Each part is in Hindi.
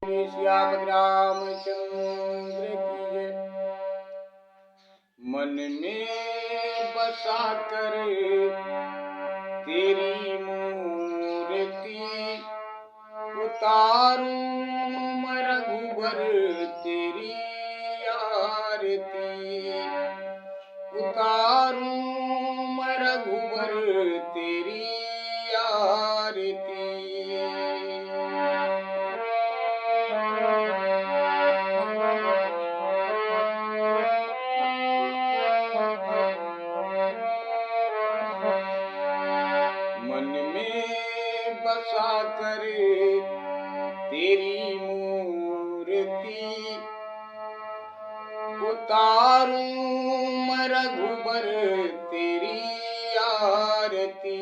श्याम रामचंद्र की जय। मन में बसा कर तेरी मूर्ति उतारूं मैं रघुबर तेरी आरती, उतारूं मैं रघुबर तेरी आरती। मन में बसा कर तेरी मूर्ति उतारूं मैं रघुबर तेरी आरती,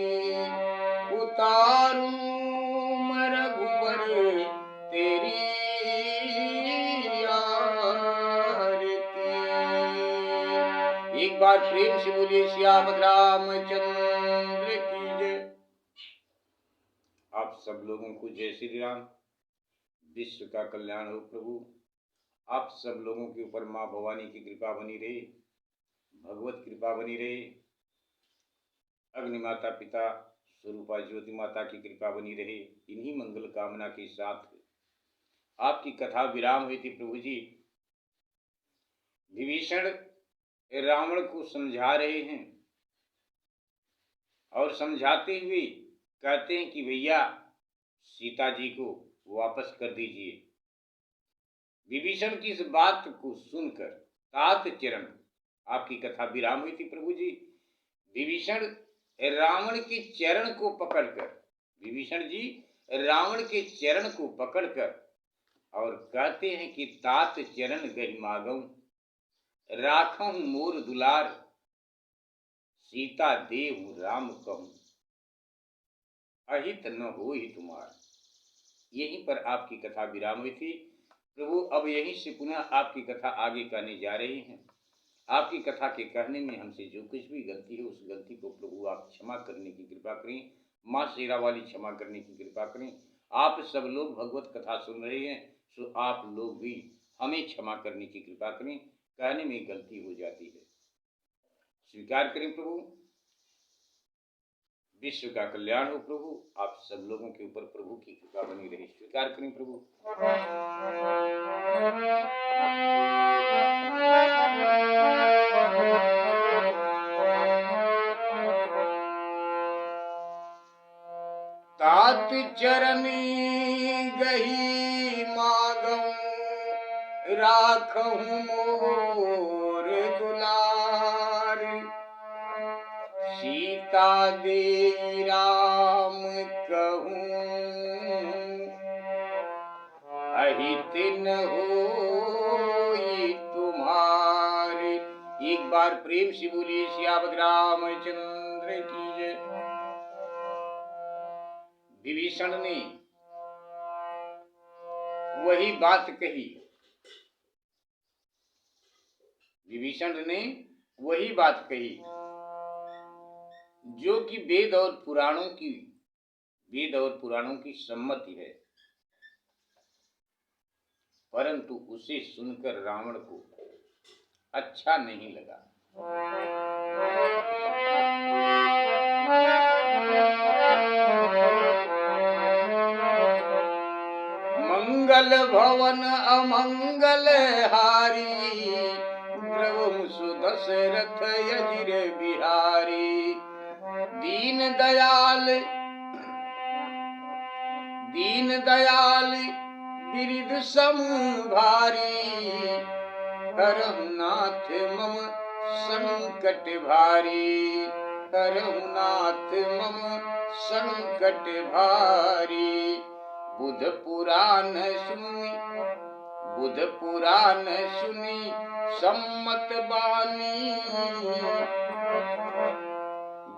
उतारूं मैं रघुबर तेरी आरती। एक बार प्रेम से बोलिए श्याम रामचंद्र की जय। आप सब लोगों को जय श्री राम। विश्व का कल्याण हो प्रभु। आप सब लोगों के ऊपर माँ भवानी की कृपा बनी रहे, भगवत कृपा बनी रहे, अग्नि माता पिता स्वरूपा ज्योति माता की कृपा बनी रहे। इन्हीं मंगल कामना के साथ आपकी कथा विराम हुई थी प्रभु जी। विभीषण रावण को समझा रहे हैं और समझाते हुए कहते हैं कि भैया सीता जी को वापस कर दीजिए। विभीषण की इस बात को सुनकर तात चरण आपकी कथा विराम हुई थी प्रभु जी। विभीषण रावण के चरण को पकड़कर, विभीषण जी रावण के चरण को पकड़कर और कहते हैं कि तात चरण गहि मागऊं, राखऊं मोर दुलार, सीता देव राम कहूं, अहित न होहि तुम्हार। यहीं पर आपकी कथा विराम हुई थी प्रभु। अब यहीं से पुनः आपकी कथा आगे कहने जा रही हैं। आपकी कथा के कहने में हमसे जो कुछ भी गलती है उस गलती को प्रभु आप क्षमा करने की कृपा करें। माँ शेरा वाली क्षमा करने की कृपा करें। आप सब लोग भगवत कथा सुन रहे हैं, सो आप लोग भी हमें क्षमा करने की कृपा करें। कहने में गलती हो जाती है, स्वीकार करें प्रभु। विश्व का कल्याण हो प्रभु। आप सब लोगों के ऊपर प्रभु की कृपा बनी रहे, स्वीकार करें प्रभु। तात चरनी गही मागऊं, राखऊं मोर दुलार, सीता देई राम कहूं, अहित न होई तुम्हारे। एक बार प्रेम से बोलिए श्याम रामचंद्र की जय। विभीषण ने वही बात कही, विभीषण ने वही बात कही जो कि वेद और पुराणों की सम्मति है, परंतु उसे सुनकर रावण को अच्छा नहीं लगा। मंगल भवन अमंगल हारी, द्रवहु सुदशरथ अजिर बिहारी। दीन दयाल बिरिद समुभारी, हरहु नाथ मम संकट भारी, हरहु नाथ मम संकट भारी। बुध पुराण सुनी सम्मत बानी,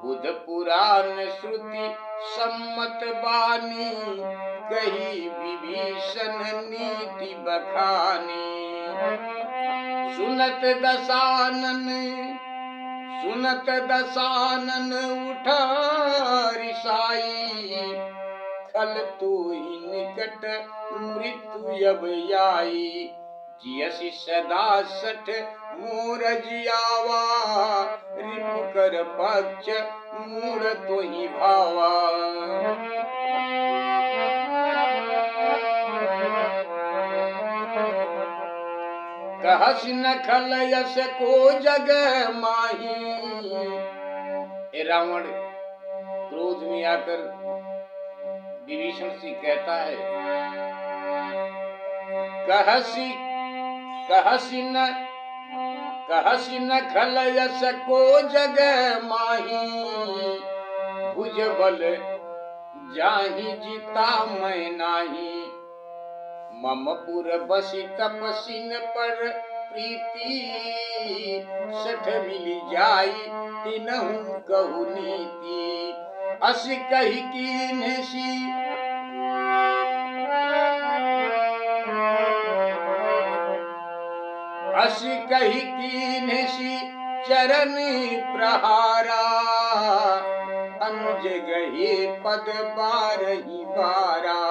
बुध पुराण श्रुति सम्मत बानी, कही विभीषण नीति बखानी। सुनत दसानन उठा रिसाई, खल तू हिन निकट मृत्यु अब आई, जियसि सदा सठ मोर जियावा, रिपु कर पक्ष मूढ़ तो ही भावा। कहस नखल यस को जग माही। ए रावण क्रोध में आकर विभीषण से कहता है, कहसी नखल यस को जग माही, भुज बल जाहि जिता मैं नाही, ममपुर बसी तपसिन पर प्रीति, सठ मिली जाई तिनहु कहु नीति, अस कही कीन्हसी अस कही कीन्हसी चरण प्रहारा, अनुज गहे पद बारही बारा।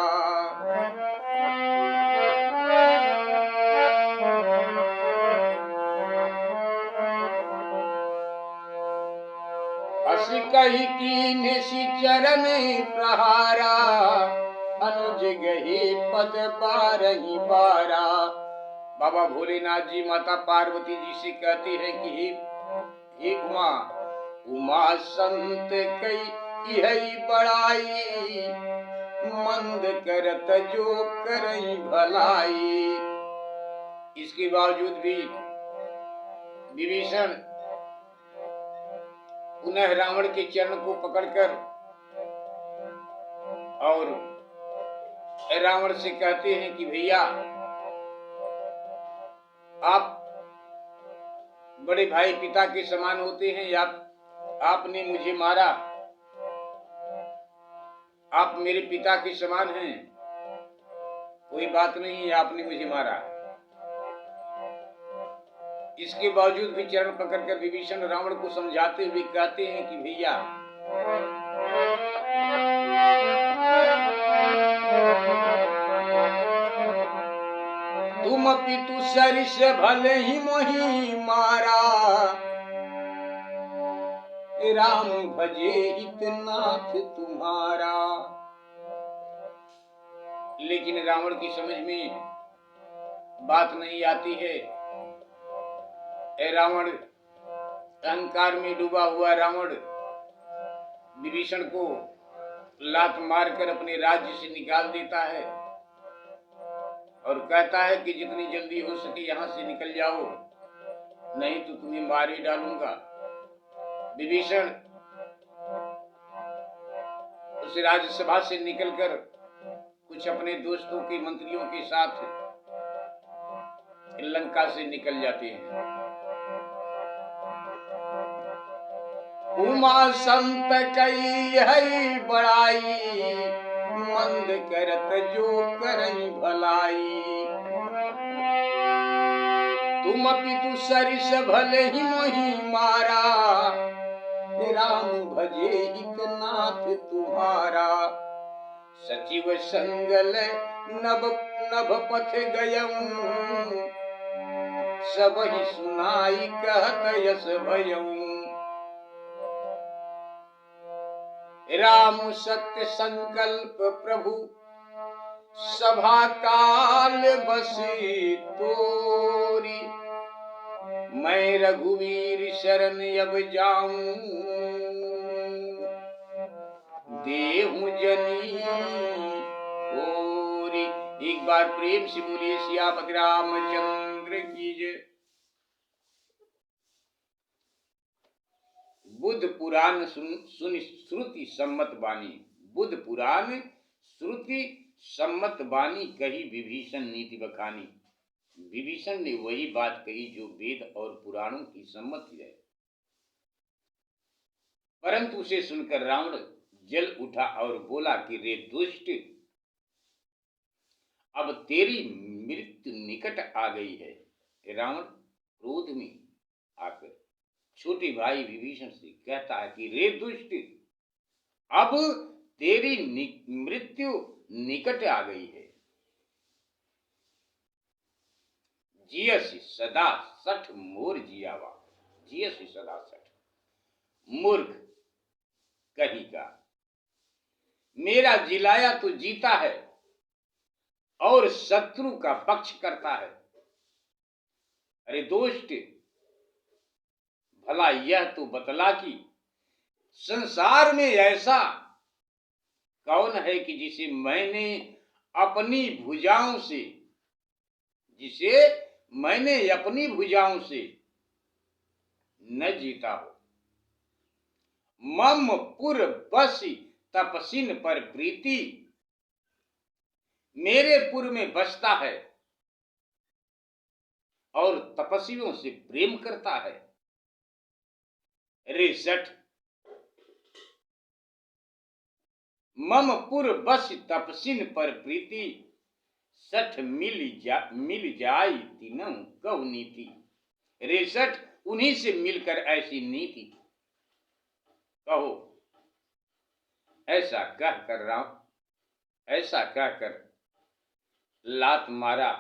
अस कही कीन्हसी चरण प्रहारा, अनुज गहे पद बारही बारा। बाबा भोलेनाथ जी माता पार्वती जी से कहते हैं कि हे उमा संत कई यही बड़ाई, मंद करत जो करई भलाई। इसके बावजूद भी विभीषण पुनः रावण के चरण को पकड़कर और रावण से कहते हैं कि भैया आप बड़े भाई पिता के समान होते हैं, आपने मुझे मारा, आप मेरे पिता के समान हैं, कोई बात नहीं है, आपने मुझे मारा। इसके बावजूद भी चरण पकड़कर विभीषण रावण को समझाते हुए कहते हैं कि भैया तुम पितु सरिस भले ही मोहि मारा, राम भजे हितनाथ तुम्हारा। लेकिन रावण की समझ में बात नहीं आती है। रावण अहंकार में डूबा हुआ रावण विभीषण को लात मारकर अपने राज्य से निकाल देता है और कहता है कि जितनी जल्दी हो सके यहां से निकल जाओ, नहीं तो तुम्हें मार ही डालूंगा। विभीषण उस राज्यसभा से निकलकर कुछ अपने दोस्तों के मंत्रियों के साथ लंका से निकल जाते हैं। उमा संत कई है बड़ाई, मंद करत जो करई भलाई। तुम पितु सरिस भले ही मोहि मारा, राम भजे हितनाथ तुम्हारा। सचिव संगल नभ पथ गयऊं, सब ही सुनाई कहत यस भयऊं। राम सत्य संकल्प प्रभु सभा काल बसी तोरी, मैं रघुवीर शरण अब जाऊं, देहु जनी ओरी। एक बार प्रेम से बोलिए सियापति रामचंद्र की जय। बुद्ध पुराण सुन श्रुति सम्मत बानी, बुद्ध पुराण श्रुति सम्मत बानी, कही विभीषण नीति बखानी। विभीषण ने वही बात कही जो वेद और पुराणों की सम्मति है, परंतु उसे सुनकर रावण जल उठा और बोला कि रे दुष्ट, अब तेरी मृत्यु निकट आ गई है। रावण क्रोध में आकर छोटे भाई विभीषण से कहता है कि रे दुष्ट, अब तेरी मृत्यु निकट आ गई है। जियसि सदा सठ मोर जियावा, जियसि सदा सठ। मूर्ख कहीं का, मेरा जिलाया तो जीता है और शत्रु का पक्ष करता है। अरे दोस्त, भला यह तो बतला कि संसार में ऐसा कौन है कि जिसे मैंने अपनी भुजाओं से, न जीता हो। मम पुर बसी तपसिन पर प्रीति, मेरे पुर में बसता है और तपस्वियों से प्रेम करता है। रे सठ, मम पुर बस तपसिन पर प्रीति, सठ मिल जाई तीनों कहु नीति। रे सठ, उन्हीं से मिलकर ऐसी नीति कहो। ऐसा कहकर लात मारा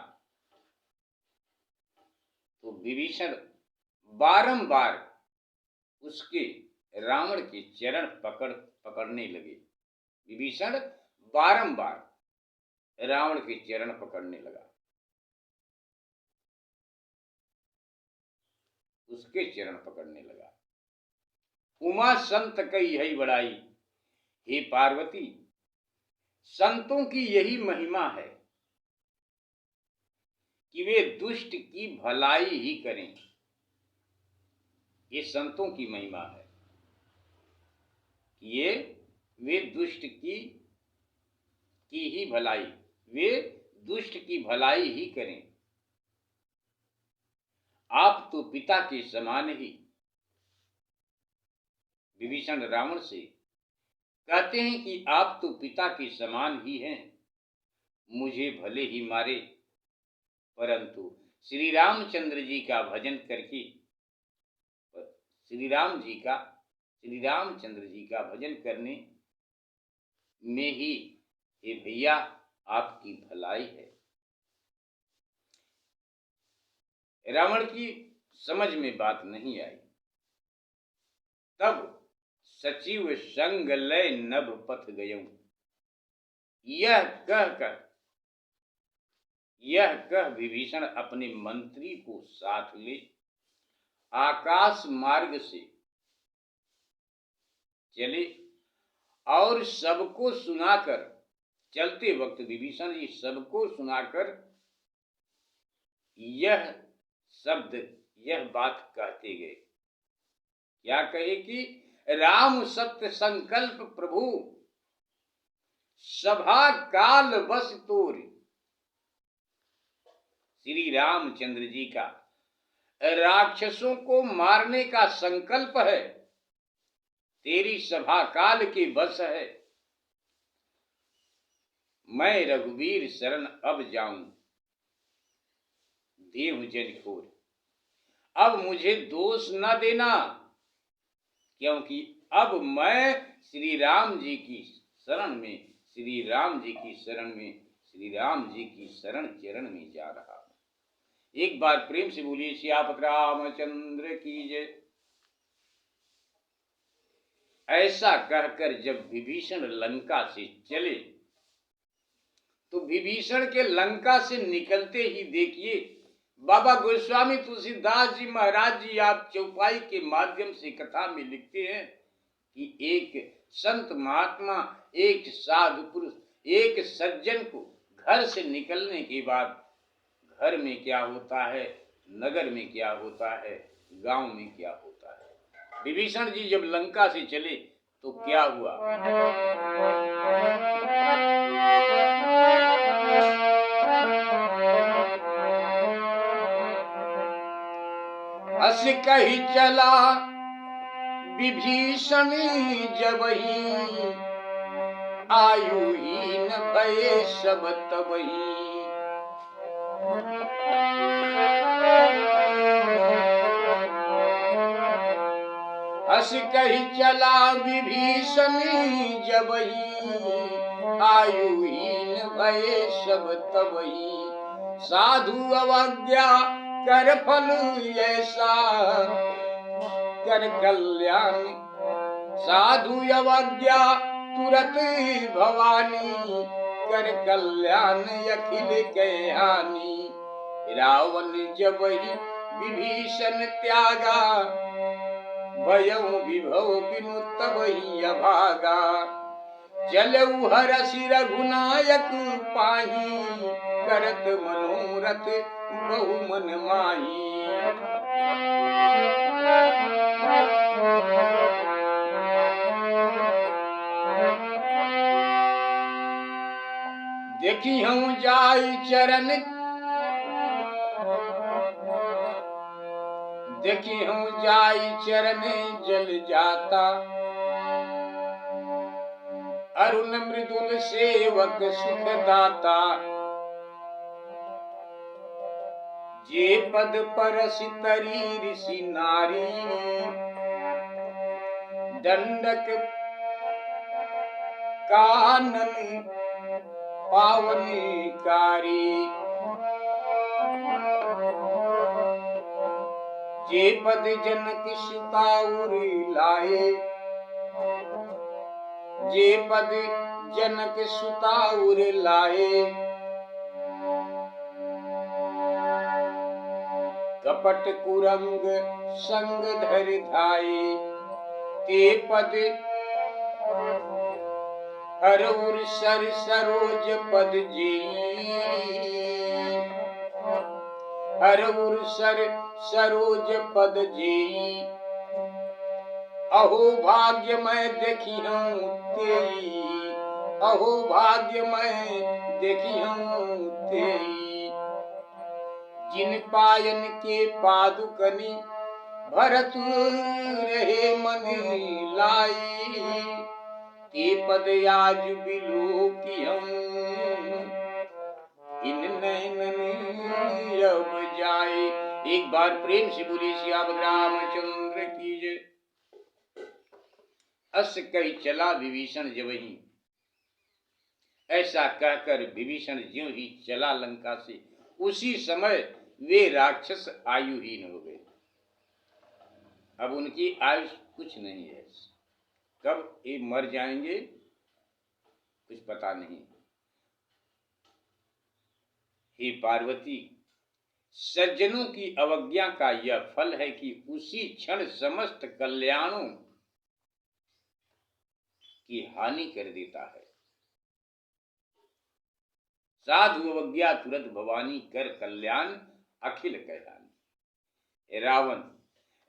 तो विभीषण बारंबार उसके रावण के चरण पकड़ने लगे। विभीषण बारंबार रावण के चरण पकड़ने लगा, उसके चरण पकड़ने लगा। उमा संत कई यही बड़ाई, हे पार्वती, संतों की यही महिमा है कि वे दुष्ट की भलाई ही करें। ये संतों की महिमा है कि वे दुष्ट की ही भलाई, वे दुष्ट की भलाई ही करें। आप तो पिता के समान ही, विभीषण रावण से कहते हैं कि आप तो पिता के समान ही हैं, मुझे भले ही मारे परंतु श्री रामचंद्र जी का भजन करके, श्री रामचंद्र जी का भजन करने में ही हे भैया आपकी भलाई है। रावण की समझ में बात नहीं आई। तब सचिव संग लय नभ पथ गयऊं, यह कह विभीषण अपने मंत्री को साथ ले आकाश मार्ग से चले और सबको सुनाकर, चलते वक्त विभीषण जी सबको सुनाकर यह बात कहते गए। क्या कहे कि राम सत्य संकल्प प्रभु, सभा काल बस तोरी। श्री रामचंद्र जी का राक्षसों को मारने का संकल्प है, तेरी सभा काल के बस है। मैं रघुवीर शरण अब जाऊं, देव जन खोर। अब मुझे दोष न देना, क्योंकि अब मैं श्री राम जी की शरण में, श्री राम जी की शरण चरण में जा रहा हूं। एक बार प्रेम से बोलिए सियापत रामचंद्र की जय। ऐसा कहकर जब विभीषण लंका से चले तो विभीषण के लंका से निकलते ही देखिए बाबा गोस्वामी तुलसीदास जी महाराज जी आप चौपाई के माध्यम से कथा में लिखते हैं कि एक संत महात्मा, एक साधु पुरुष, एक सज्जन को घर से निकलने के बाद घर में क्या होता है, नगर में क्या होता है, गांव में क्या होता है। विभीषण जी जब लंका से चले तो क्या हुआ, अस कही चला विभीषण जबहि, आयुहीन भये सब तबहि। अस कही चला विभीषण जबहि, आयुहीन भये सब तबही। साधु अवज्ञा कर फल ऐसा कर कल्याण। साधु अवज्ञा तुरत भवानी कर कल्याण अखिल के हानि। रावण जब ही विभीषण त्यागा भयउ विभव बिनु तबहि अभागा। चलऊ हरषि रघुनायक पाही करत मनोरथ बहु मन माही। देखी हूँ जाई चरण देखी हूँ जाई चरण जल जाता। अरुण मृदुल सेवक सुख दाता। जे पद परसि तरी ऋषि नारी। दंडक कानन पावनकारी। जे पद जनक सुता उर लाए। जे पद जनक सुता उर लाए। कपट कुरंग संग धर धाये। ते पद हर उर सर सरोज पद जेई। हर उर सर सरोज पद जेई। अहो भाग्य मैं देखी हूँ तेई। अहो भाग्य मैं देखी हूँ तेई। जिन पायन के पादुकनी भरत रहे मन लाई। ते पद आज बिलो की हम इन नैनन अब जाए। एक बार प्रेम से बोली सियावत रामचंद्र की जय। अस कई चला विभीषण जबहि। ऐसा कहकर विभीषण ज्यों ही चला लंका से, उसी समय वे राक्षस आयुहीन हो गए। अब उनकी आयु कुछ नहीं है। कब ये मर जाएंगे कुछ पता नहीं। हे पार्वती, सज्जनों की अवज्ञा का यह फल है कि उसी क्षण समस्त कल्याणों की हानि कर देता है। साधु अवज्ञा तुरंत भवानी कर कल्याण अखिल कल्याण।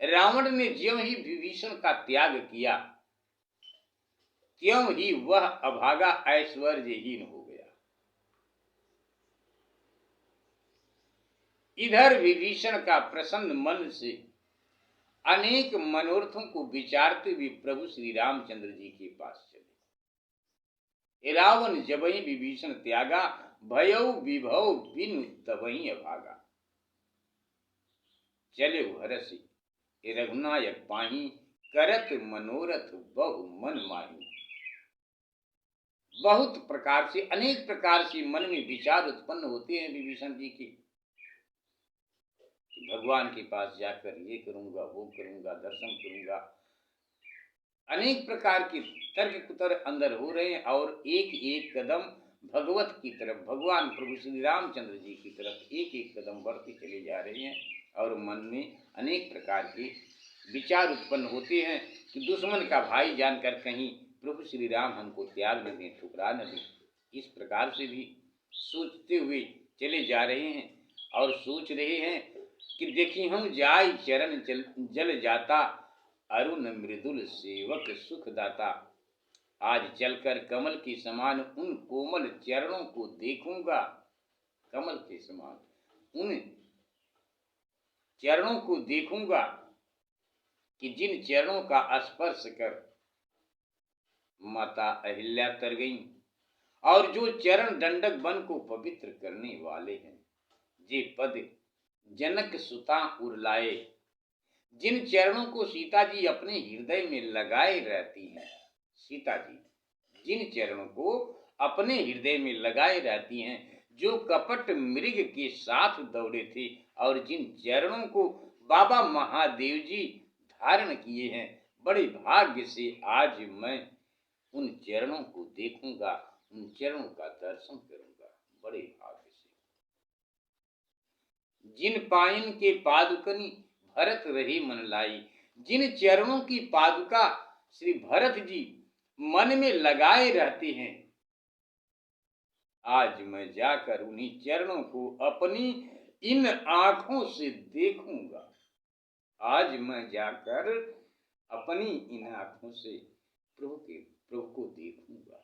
रावण ने ज्यों ही विभीषण का त्याग किया, त्यों ही वह अभागा ऐश्वर्यहीन हो गया। इधर विभीषण का प्रसन्न मन से अनेक मनोरथों को विचारते हुए प्रभु श्री रामचंद्र जी के पास चले। रावण जबहि विभीषण त्यागा भयउ विभव बिनु तबहि अभागा। चले हरषि रघुनायक पाही करत मनोरथ बहु मन माही। बहुत प्रकार से अनेक प्रकार से मन में विचार उत्पन्न होते हैं विभीषण जी के। भगवान के पास जाकर ये करूंगा वो करूंगा दर्शन करूंगा। अनेक प्रकार के तर्क कुतर अंदर हो रहे हैं और एक एक कदम भगवत की तरफ, भगवान प्रभु श्री रामचंद्र जी की तरफ एक एक कदम बढ़ते चले जा रहे हैं। और मन में अनेक प्रकार के विचार उत्पन्न होते हैं कि दुश्मन का भाई जानकर कहीं प्रभु श्री राम हमको त्याग न दें, ठुकरा न दें। इस प्रकार से भी सोचते हुए चले जा रहे हैं और सोच रहे हैं कि देखी हम जाय चरण जल जाता। अरुण मृदुल सेवक सुख दाता। आज चलकर कमल के समान उन कोमल चरणों को देखूंगा। कमल के समान उन चरणों को देखूंगा कि जिन चरणों का स्पर्श कर माता अहिल्या तर गई और जो चरण दंडक बन को पवित्र करने वाले हैं। जे पद जनक सुता उरलाए। जिन चरणों को सीता जी अपने हृदय में लगाए रहती हैं। सीता जी जिन चरणों को अपने हृदय में लगाए रहती हैं, जो कपट मृग के साथ दौड़े थे और जिन चरणों को बाबा महादेव जी धारण किए हैं, बड़े भाग्य से आज मैं उन चरणों को देखूंगा, उन चरणों का दर्शन करूंगा, बड़े भाग्य से। जिन पायन के पादुकनी भरत रहे मन लाई, जिन चरणों की पादुका श्री भरत जी मन में लगाए रहते हैं, आज मैं जाकर उन्हीं चरणों को अपनी इन आंखों से देखूंगा। आज मैं जाकर अपनी इन आंखों से प्रभु को देखूंगा।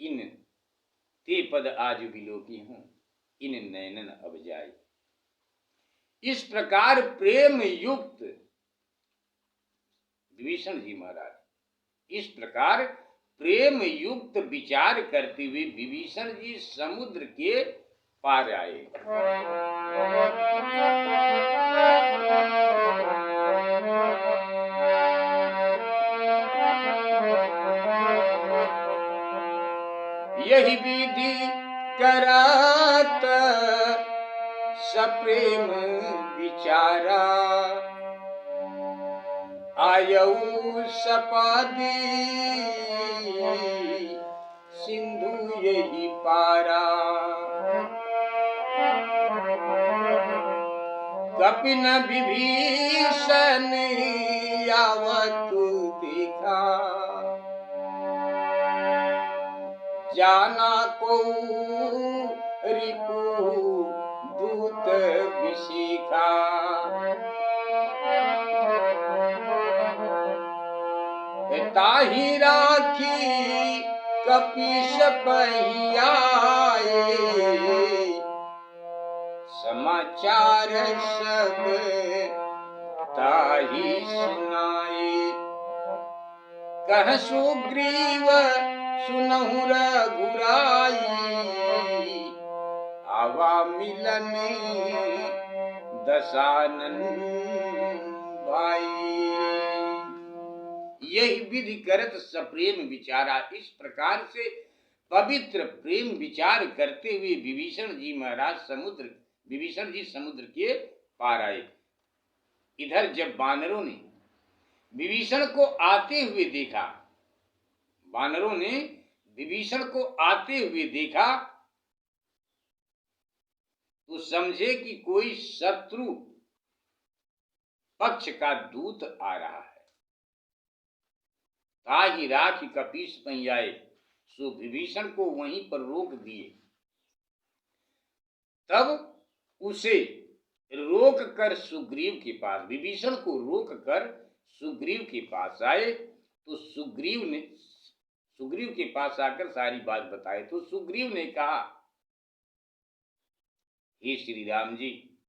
इन ते पद आज विलोकी हूं, इन नयनन अब जाए। इस प्रकार प्रेम युक्त विभीषण जी महाराज, इस प्रकार प्रेम युक्त विचार करते हुए विभीषण जी समुद्र के पार आए। यही विधि करत सप्रेम विचारा, आयऊ सपादी सिंधु यही पारा। कपिन विभीषण यावत देखा, जाना को रिपु दूत विशिखा। ताहि राखी कपीस पहियाए, समाचार सब ताहि सुनाए। कह सुग्रीव सुनहु रघुराई, आवा मिलन दशानन भाई। यही विधि करत सप्रेम विचारा, इस प्रकार से पवित्र प्रेम विचार करते हुए विभीषण जी महाराज विभीषण जी समुद्र के पार आए। इधर जब वानरों ने विभीषण को आते हुए देखा, वानरों ने विभीषण को आते हुए देखा तो समझे कि कोई शत्रु पक्ष का दूत आ रहा है। ताहि राखी कपीस पहियाए, सो विभीषण को वहीं पर रोक दिए। तब उसे रोक कर सुग्रीव के पास, विभीषण को रोक कर सुग्रीव के पास आए। तो सुग्रीव के पास आकर सारी बात बताए। तो सुग्रीव ने कहा, हे श्री राम जी,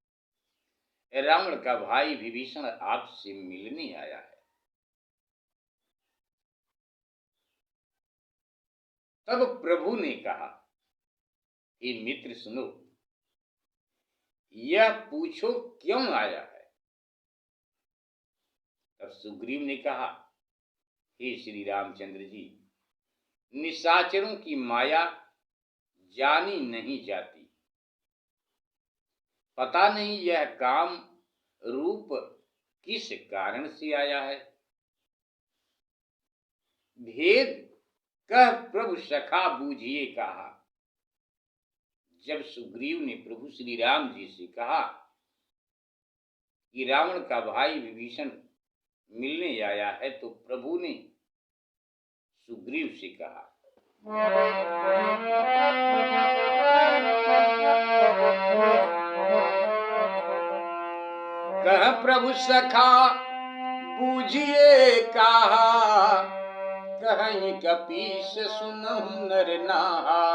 रावण का भाई विभीषण आपसे मिलने आया है। तब प्रभु ने कहा, हे मित्र सुनो, यह पूछो क्यों आया है। तब सुग्रीव ने कहा, हे श्री रामचंद्र जी, निशाचरों की माया जानी नहीं जाती। पता नहीं यह काम रूप किस कारण से आया है। भेद कह प्रभु सखा बूझिए कहा। जब सुग्रीव ने प्रभु श्री राम जी से कहा कि रावण का भाई विभीषण मिलने आया है, तो प्रभु ने सुग्रीव से कहा, कह प्रभु सखा बूझिए कहा। कहीं कपीस सुनहु नर नाहा,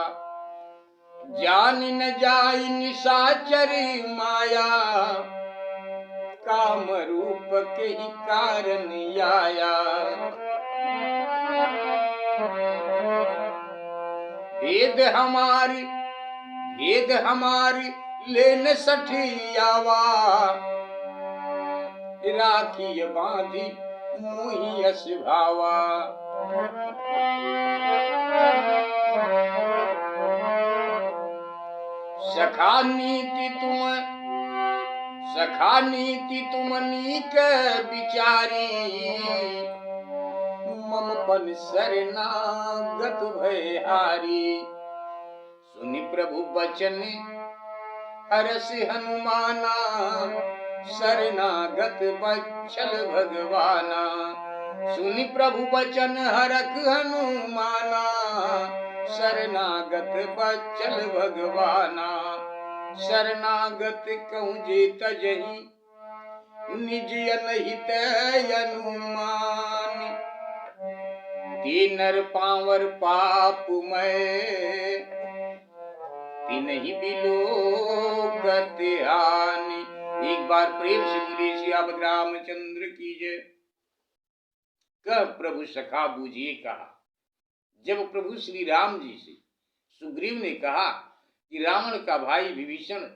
जान न जाई निशाचरी माया। काम रूप के ही कारण आया। भेद हमारी लेन सठियावा। राखी बांधी मुही अस भावा। सखा नीति तुम नीक विचारी, ममपन शरणागत भय हारी। सुनि प्रभु बचन हरष हनुमाना, शरणागत बच्छल भगवाना। सुनि प्रभु बचन हरख हनुमाना, शरणागत बच्छल भगवाना। शरणागत कहूँ जे तजहि, निज अनहित अनुमान। ते नर पावर पापमय, तिन्हि बिलोकत हानि। एक बार प्रेम से बोले सियावत रामचंद्र की जय। कह प्रभु सखा बूझिए कहा। जब प्रभु श्री राम जी से सुग्रीव ने कहा कि रावण का भाई विभीषण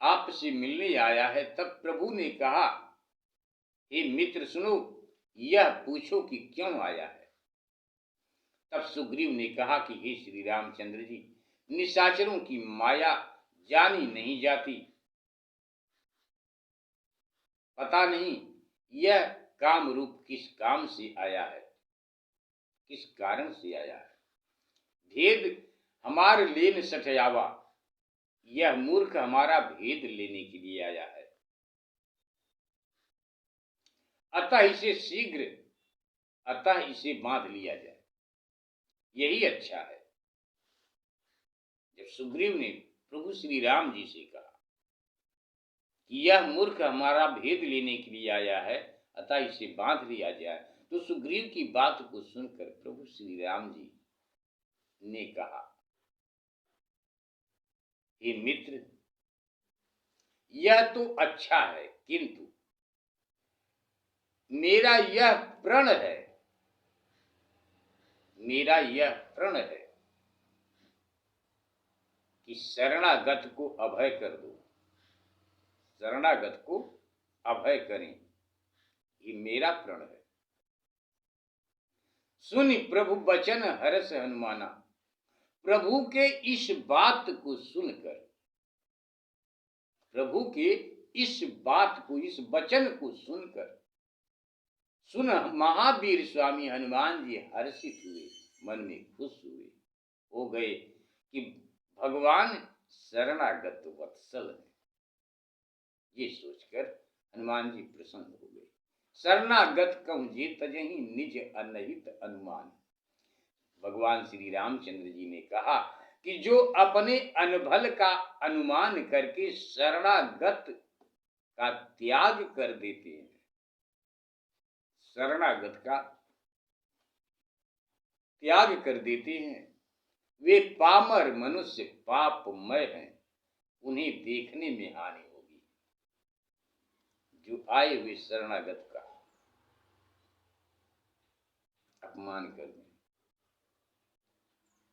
आपसे मिलने आया है, तब प्रभु ने कहा, हे मित्र सुनो, यह पूछो कि क्यों आया है। तब सुग्रीव ने कहा कि हे श्री रामचंद्र जी, निशाचरों की माया जानी नहीं जाती, पता नहीं यह काम रूप किस काम से आया है, किस कारण से आया है। भेद हमार लेन सठयावा, यह मूर्ख हमारा भेद लेने के लिए आया है। अतः इसे बांध लिया जाए, यही अच्छा है। जब सुग्रीव ने प्रभु श्री राम जी से कहा कि यह मूर्ख हमारा भेद लेने के लिए आया है, अतः इसे बांध लिया जाए, तो सुग्रीव की बात को सुनकर प्रभु श्री राम जी ने कहा, हे मित्र, यह तो अच्छा है, किंतु मेरा यह प्रण है कि शरणागत को अभय कर दो, शरणागत को अभय करें, ये मेरा प्रण है। सुनि प्रभु बचन हरष हनुमाना। प्रभु के इस बात को सुनकर, प्रभु के इस वचन को सुनकर महावीर स्वामी हनुमान जी हर्षित हुए, मन में खुश हुए, हो गए कि भगवान शरणागत वत्सल है। ये सोचकर हनुमान जी प्रसन्न हो गए। शरणागत कहूँ जे तजहि, निज अनहित अनुमान। भगवान श्री रामचंद्र जी ने कहा कि जो अपने अनभल का अनुमान करके शरणागत का त्याग कर देते हैं, शरणागत का त्याग कर देते हैं, वे पामर मनुष्य पापमय हैं, उन्हें देखने में हानि होगी। जो आए हुए शरणागत का अपमान कर दें,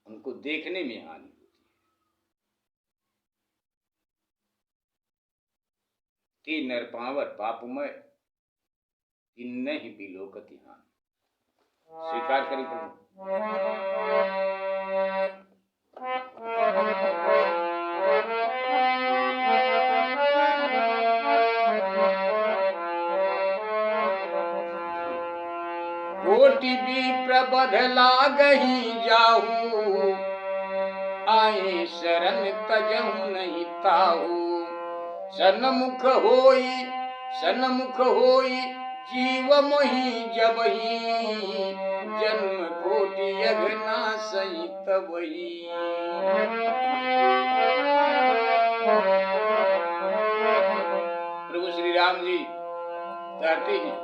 उनको देखने में हानि होती है। ते नर पावर पापमय, तिन्हि बिलोकति हानि। स्वीकार करें प्रभु। कोटि भी प्रबध लागहि जाहू, आए शरण तजहु नहीं ताहू। सन्मुख होई जीव मोहि जबहि, जन्म कोटि अघना सही तबहि। प्रभु श्री राम जी कहते हैं,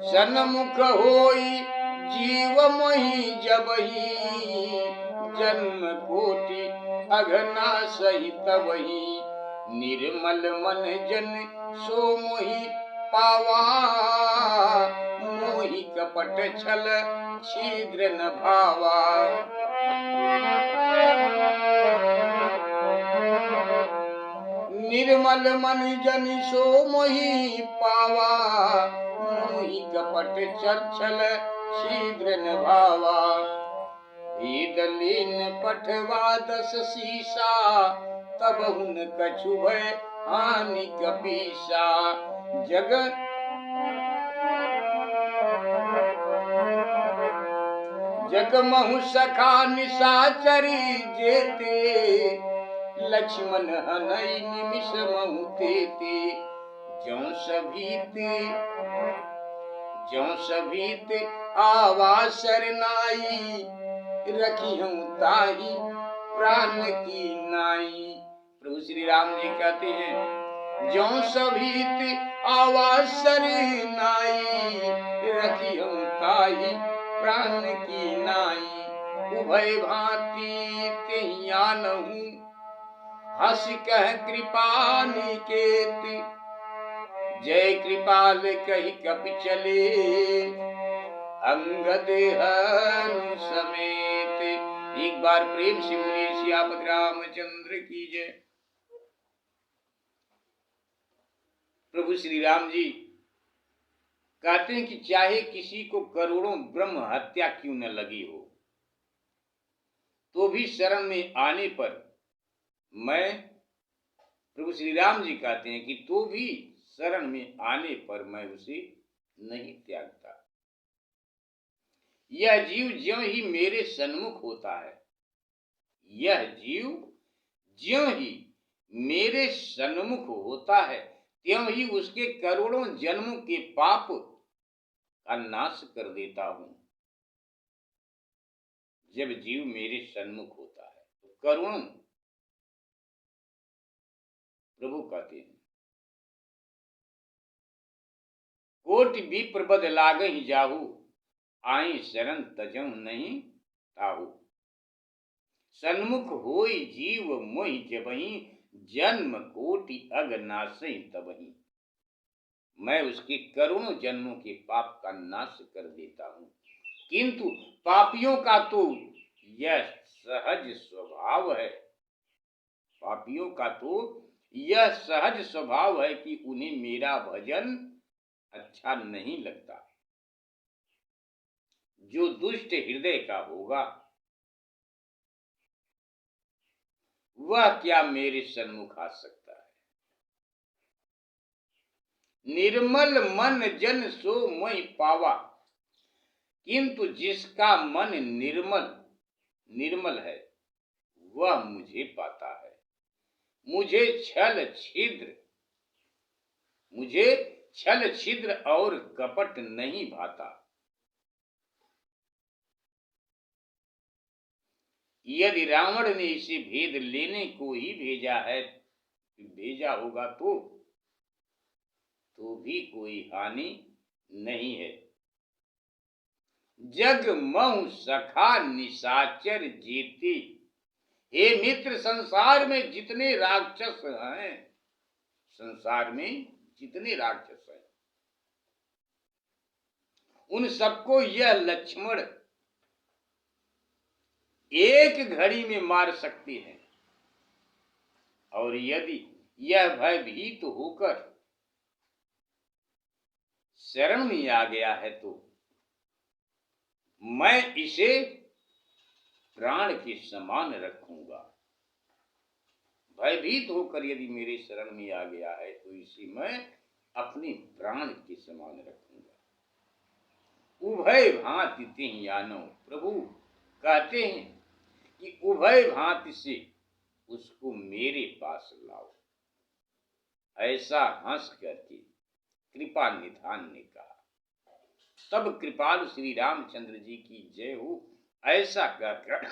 सन्मुख होई जीव मोहि जबहि, जन्म कोटि अघना सही तबहि। निर्मल मन जन सो मोहि पावा, मोहि कपट छल छिद्र न भावा। निर्मल मन जन सो मोहि पावा, मोहि कपट छल छिद्र न भावा। लीन पठवा 10 सीसा, तब हुन कछु भय हानि कपीसा। जग जगमहु सखा निशाचरी जेते, लक्ष्मण हनई निमिष महु तेते। ज्यों सभीते आवा शरनाई, रखिहूं ताही प्राण की नाई। प्रभु श्री राम जी कहते हैं, ज्यों सभीते आवा शरनाई, रखिहूं ताही प्राण की नाई। उभय भांति तेहि आनहु, हंस कह कृपा निकेत। जय कृपाल कहि कपि चले, अंगद हनु समेत। एक बार प्रेम से बोलिए सियापति रामचंद्र की जय। प्रभु श्री राम जी कहते हैं कि चाहे किसी को करोड़ों ब्रह्म हत्या क्यों न लगी हो, तो भी शरण में आने पर मैं, प्रभु श्री राम जी कहते हैं कि तो भी शरण में आने पर मैं उसे नहीं त्यागता। यह जीव ज्यों ही मेरे सन्मुख होता है, यह जीव ज्यों ही मेरे सन्मुख होता है, त्यों ही उसके करोड़ों जन्मों के पाप का नाश कर देता हूं। जब जीव मेरे सन्मुख होता है तो करोड़ों, प्रभु कहते हैं, कोटि विप्र बद लागहि जाहु, आई शरण तजहु नहीं ताहु। सन्मुख होई जीव मोहि जबहि, जन्म कोटि अग नासहि तबहि। मैं उसके करोड़ों जन्मों के पाप का नाश कर देता हूं, किंतु पापियों का तो यह सहज स्वभाव है, पापियों का तो यह सहज स्वभाव है कि उन्हें मेरा भजन अच्छा नहीं लगता। जो दुष्ट हृदय का होगा वह क्या मेरे सन्मुख आ सकता है। निर्मल मन जन सो मोहि पावा, किंतु जिसका मन निर्मल है वह मुझे पाता है। मुझे छल छिद्र और कपट नहीं भाता। यदि रावण ने इसे भेद लेने को ही भेजा होगा तो भी कोई हानि नहीं है। जग महु सखा निशाचर जेते। हे मित्र, संसार में जितने राक्षस हैं, उन सबको यह लक्ष्मण एक घड़ी में मार सकते हैं, और यदि यह भयभीत होकर शरण में आ गया है तो मैं इसे प्राण के समान रखूंगा। भयभीत होकर यदि मेरे शरण में आ गया है तो इसे मैं अपने प्राण के समान रखूंगा। उभय भांति तेहि आनौ। प्रभु कहते हैं कि उभय भांति से उसको मेरे पास लाओ। ऐसा हंस करके कृपा निधान ने कहा। तब कृपालु श्री रामचंद्र जी की जय हो। ऐसा कहकर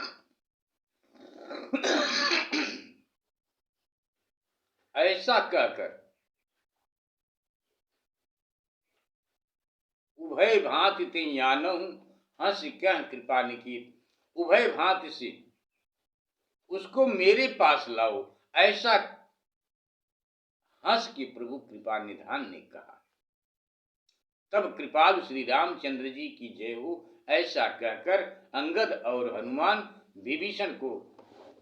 उभय भांति तेहि आनहु, हंस कह कृपा निकेत। उभय भांति से उसको मेरे पास लाओ, ऐसा हंस के प्रभु कृपा निधान ने कहा। तब कृपालु श्री रामचंद्र जी की जय हो। ऐसा कहकर अंगद और हनुमान विभीषण को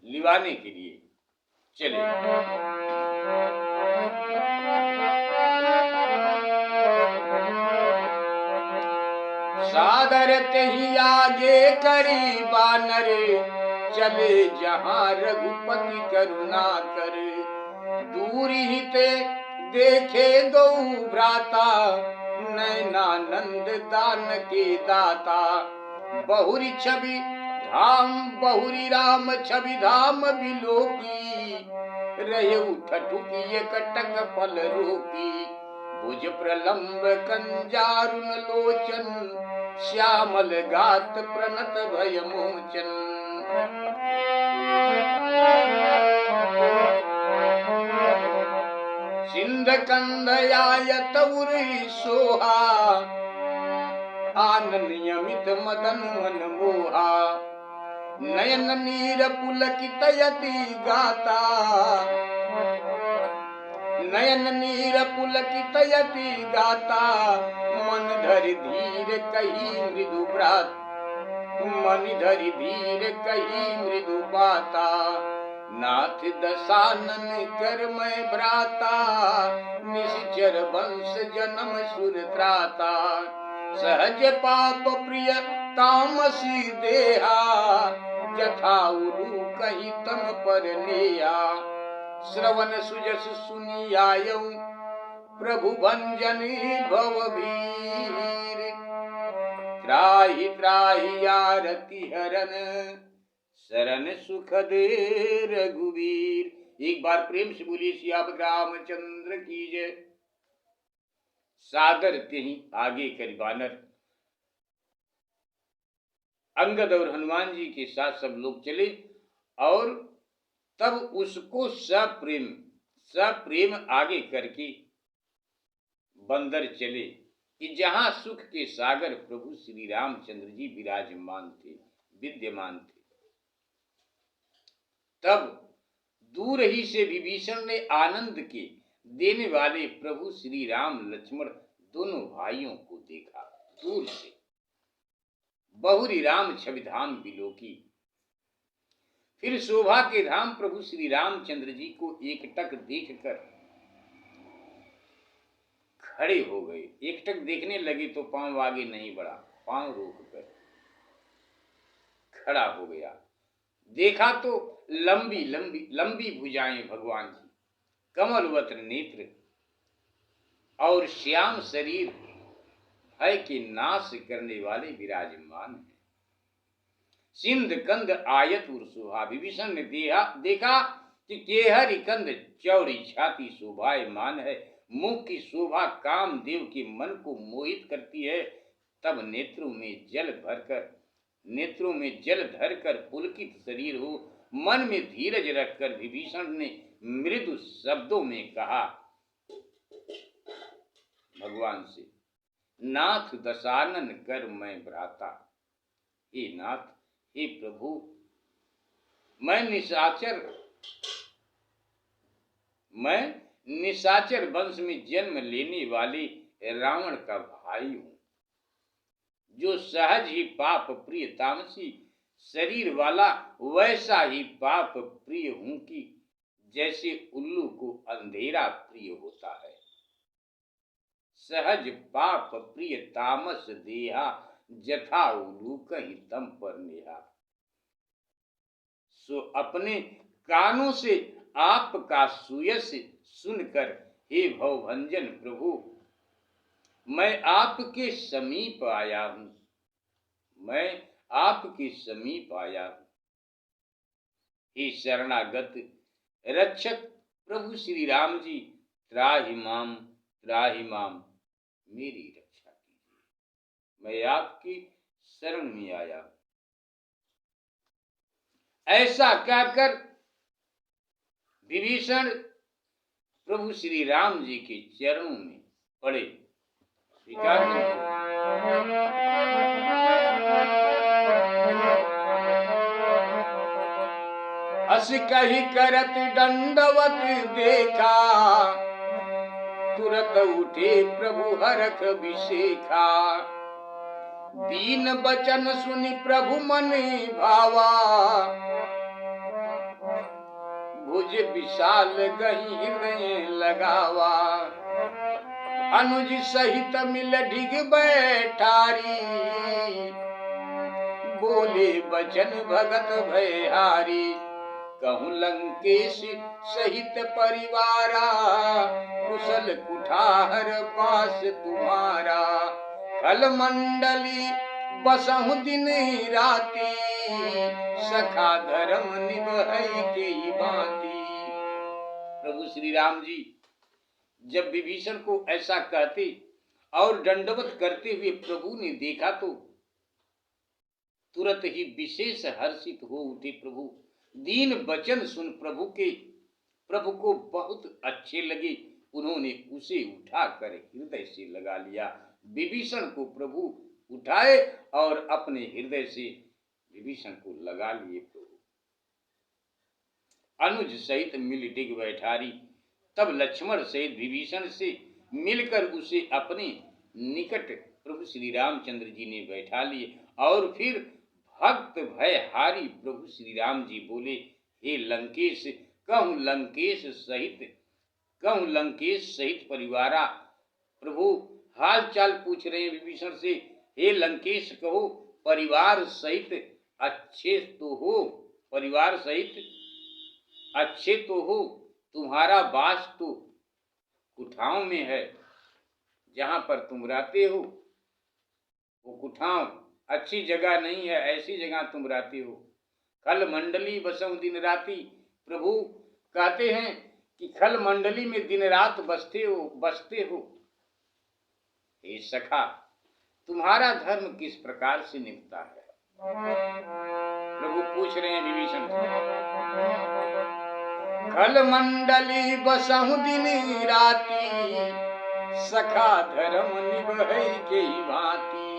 लिवाने के लिए चले। सादर तेहि आगे करी बानर, चले जहां रघुपति करुणा कर। दूर ही ते देखे दो भ्राता, नैनानंद दान के दाता। बहुरी छवि धाम बहुरी राम, छवि धाम बिलोकी। रहे उठठुकी एक टक पल रोकी। भुज प्रलंब कंजारुन लोचन, श्यामल गात प्रणत भय मोचन। सिंध कंद आयत उरी सोहा, आनन यमित मदन मन मोहा। नयन नीर पुलकित यति गाता, नयन नीर पुलकित यति गाता। मन धरि धीर कही मृदु व्रात, मन धरि धीर कही मृदु बाता। नाथ दशानन कर मैं भ्राता, निश्चर वंश जन्म सुर त्राता। सहज पाप प्रिय तामसी देहा, जथा उरु कहीं तम पर लिया। श्रवण सुजस सुनी आयऊ, प्रभु भंजनी भवभीर। त्राहि त्राहि आरती हरन, शरण सुखद रघुवीर। एक बार प्रेम से बोलिए सियापत रामचंद्र की जय। सादर तेहि आगे करी बानर, अंगद और हनुमान जी के साथ सब लोग चले और तब उसको सप्रेम आगे करके बंदर चले कि जहां सुख के सागर प्रभु श्री रामचंद्र जी विराजमान थे, विद्यमान थे। तब दूर ही से विभीषण ने आनंद के देने वाले प्रभु श्री राम लक्ष्मण दोनों भाइयों को देखा दूर से। बहुरी राम छवि धाम बिलोकी। फिर शोभा के धाम प्रभु श्री रामचंद्र जी को एकटक देखकर खड़े हो गए। एकटक देखने लगे तो पांव आगे नहीं बढ़ा, पांव रोककर खड़ा हो गया। देखा तो लंबी लंबी लंबी भुजाएं भगवान की, कमलवत्र नेत्र और श्याम शरीर, भय के नाश करने वाले विराजमान है। सिंध कंद आयत उर शोभा। विभीषण ने देखा कि केहरी कंद चौड़ी छाती शोभायमान है। मुख की शोभा कामदेव के मन को मोहित करती है। तब नेत्रों में जल धरकर पुलकित शरीर हो, मन में धीरज रखकर विभीषण ने मृदु शब्दों में कहा भगवान से, नाथ दशानन कर मैं भ्राता। हे नाथ, हे प्रभु, मैं निशाचर वंश में जन्म लेने वाले रावण का भाई हूं, जो सहज ही पाप प्रिय तामसी शरीर वाला, वैसा ही पाप प्रिय हूं कि जैसे उल्लू को अंधेरा प्रिय होता है। सहज पाप प्रिय तामस देहा, जथा उल्लू कहीं तम पर नेहा। सो अपने कानों से आपका सुयश सुनकर हे भवभंजन प्रभु, मैं आपके समीप आया हूं, मैं आपके समीप आया हूं। हे शरणागत रक्षक प्रभु श्री राम जी, त्राहि माम, मेरी रक्षा कीजिए, मैं आपकी शरण में आया हूं। ऐसा कहकर विभीषण प्रभु श्री राम जी के चरणों में पड़े। स्वीकार अस कही करत दंडवत देखा, तुरत उठे प्रभु हरख विशेखा। दीन बचन सुनि प्रभु मन भावा, भुज विशाल गही हृदय लगावा। अनुज सहित मिल ढिग बैठारी, बोले बचन भगत भयहारी। कहूँ लंकेश सहित परिवारा, कुशल कुठार पास तुम्हारा। खल मंडली बसहु दिन राती, सखा धर्म निभई के भांति। प्रभु श्री राम जी जब विभीषण को ऐसा कहते और दंडवत करते हुए प्रभु ने देखा तो तुरंत ही विशेष हर्षित हो उठे। प्रभु दीन वचन सुन प्रभु को बहुत अच्छे लगे। उन्होंने उसे उठाकर हृदय से लगा लिया। विभीषण को प्रभु उठाए और अपने हृदय से विभीषण को लगा लिए। प्रभु अनुज सहित मिल ढिग बैठारी, तब लक्ष्मण सहित विभीषण से मिलकर उसे अपने निकट प्रभु श्री रामचंद्र जी ने बैठा लिए। और फिर भक्त भयहारी प्रभु श्री राम जी बोले, हे लंकेश, कहूँ लंकेश सहित परिवारा। प्रभु हाल चाल पूछ रहे हैं विभीषण से, हे लंकेश कहो परिवार सहित अच्छे तो हो, परिवार सहित अच्छे तो हो। तुम्हारा वास तो कुठाओं में है, जहां पर तुम रहते हो वो कुठाओं अच्छी जगह नहीं है, ऐसी जगह तुम रहते हो। खल मंडली बसऊं दिन राती, प्रभु कहते हैं कि खल मंडली में दिन रात बसते हो। हे सखा, तुम्हारा धर्म किस प्रकार से निभता है? प्रभु पूछ रहे हैं विभीषण से। खल मंडली बसहु दिन राती, सखा धर्म निभई के भांति।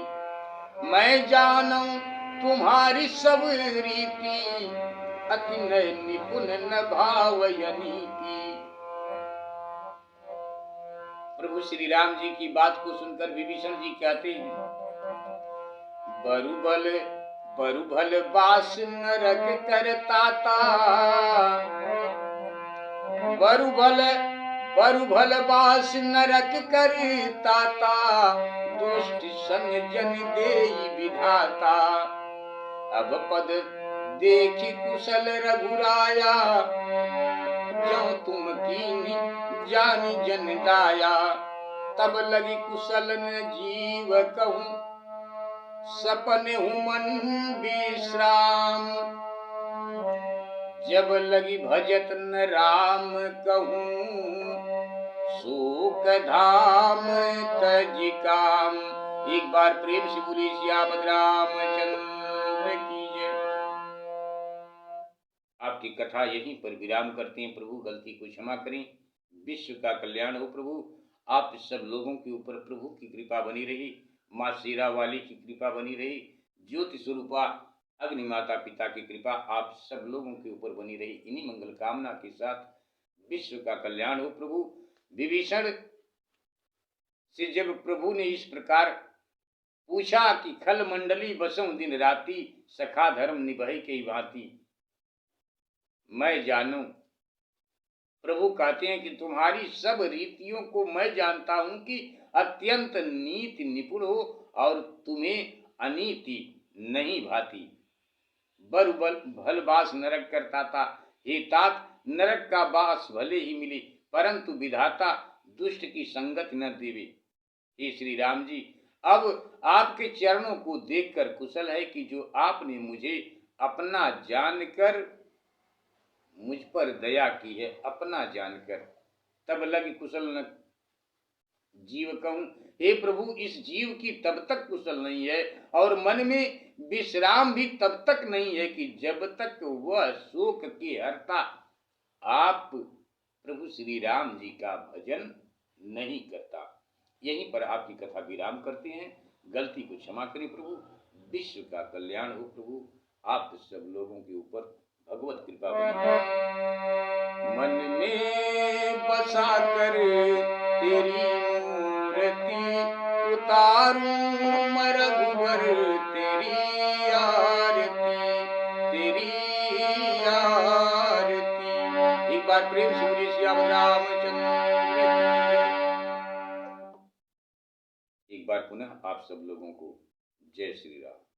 मैं जानूं तुम्हारी सब रीति, अति निपुण न भावयनी की। प्रभु श्री राम जी की बात को सुनकर विभीषण जी कहते हैं, बरु भल बास नरक करताता, बरु भल बास नरक करताता। दुष्ट संग जन देई विधाता, अब पद देखी कुशल रघुराया। जो तुम कीनी जानी जन दाया, तब लगी कुशल न जीव कहूँ। सपने हूँ मन विश्राम, जब लगी भजत न राम कहूँ। शोक धाम तज काम। एक बार प्रेम से बोली सियापत रामचंद्र की जय। आपकी कथा यहीं पर विराम करते हैं। प्रभु गलती को क्षमा करें, विश्व का कल्याण हो। प्रभु आप सब लोगों के ऊपर प्रभु की कृपा बनी रही, माँ शेरा वाली की कृपा बनी रही, ज्योति स्वरूपा अग्नि माता पिता की कृपा आप सब लोगों के ऊपर बनी रही। इन्हीं मंगल कामना के साथ विश्व का कल्याण हो। प्रभु विभीषण से जब प्रभु ने इस प्रकार पूछा कि खल मंडली बसों दिन राती, सखा धर्म निभई के भांति। मैं जानूं, प्रभु कहते हैं कि तुम्हारी सब रीतियों को मैं जानता हूं कि अत्यंत नीति निपुण हो और तुम्हें अनीति नहीं भाती। बरु भल बास नरक करता था। हे तात, नरक का बास भले ही मिले, परंतु विधाता दुष्ट की संगत न देवे। हे श्री राम जी, अब आपके चरणों को देखकर कुशल है कि जो आपने मुझे अपना जानकर मुझ पर दया की है, अपना जानकर। तब लगी कुशल न जीव कहूं। हे प्रभु, इस जीव की तब तक कुशल नहीं है और मन में विश्राम भी तब तक नहीं है कि जब तक वह शोक के हर्ता आप प्रभु श्री राम जी का भजन नहीं करता। यहीं पर आपकी कथा विराम करते हैं। गलती को क्षमा करें प्रभु, विश्व का कल्याण हो। प्रभु आप सब लोगों के ऊपर भगवत कृपा बनी। मन में बसा कर तेरी मूर्ति, उतारूं मैं रघुवर तेरी आरती, तेरी आरती। एक बार प्रेम से बोलिए श्याम रामचंद्र की जय। बार पुनः आप सब लोगों को जय श्री राम।